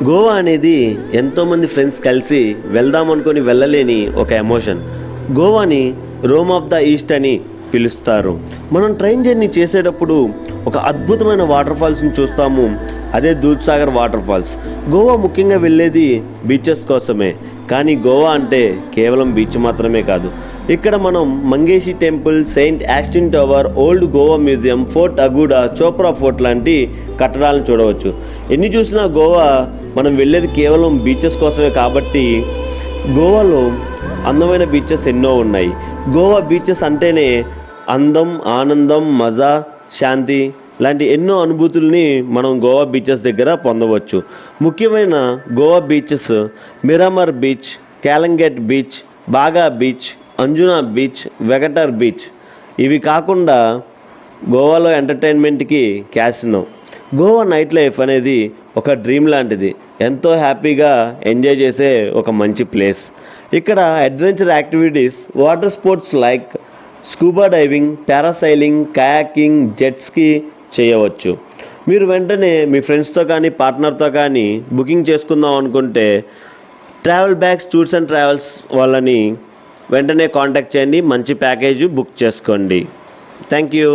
గోవా అనేది ఎంతోమంది ఫ్రెండ్స్ కలిసి వెళ్దాం అనుకొని వెళ్ళలేని ఒక ఎమోషన్. గోవాని రోమ్ ఆఫ్ ద ఈస్ట్ అని పిలుస్తారు. మనం ట్రైన్ జర్నీ చేసేటప్పుడు ఒక అద్భుతమైన వాటర్ ఫాల్స్ని చూస్తాము. అదే దూద్సాగర్ వాటర్ ఫాల్స్. గోవా ముఖ్యంగా వెళ్ళేది బీచెస్ కోసమే. కానీ గోవా అంటే కేవలం బీచ్ మాత్రమే కాదు. ఇక్కడ మనం Mangeshi temple, Saint Austin tower, Old Goa museum, fort Aguada, Chapora fort లాంటి కట్టడాలను చూడవచ్చు. ఎన్ని చూసినా గోవా మనం వెళ్ళేది కేవలం బీచెస్ కోసమే. కాబట్టి గోవాలో అందమైన బీచెస్ ఎన్నో ఉన్నాయి. గోవా బీచెస్ అంటేనే అందం, ఆనందం, మజా, శాంతి లాంటి ఎన్నో అనుభూతుల్ని మనం గోవా బీచెస్ దగ్గర పొందవచ్చు. ముఖ్యమైన Goa beaches Miramar beach, Calangute beach, Baga beach, Anjuna beach, Vagator beach. ఇవి కాకుండా గోవాలో ఎంటర్టైన్మెంట్కి క్యాసినో. గోవా నైట్ లైఫ్ అనేది ఒక డ్రీమ్ లాంటిది. ఎంతో హ్యాపీగా ఎంజాయ్ చేసే ఒక మంచి ప్లేస్. ఇక్కడ adventure activities, water sports like scuba diving, parasailing, kayaking, jet ski చేయవచ్చు. మీరు వెంటనే మీ ఫ్రెండ్స్తో కానీ పార్ట్నర్తో కానీ బుకింగ్ చేసుకుందాం అనుకుంటే travel bags tours and travels వాళ్ళని వెంటనే కాంటాక్ట్ చేయండి. మంచి ప్యాకేజ్ బుక్ చేసుకోండి. Thank you.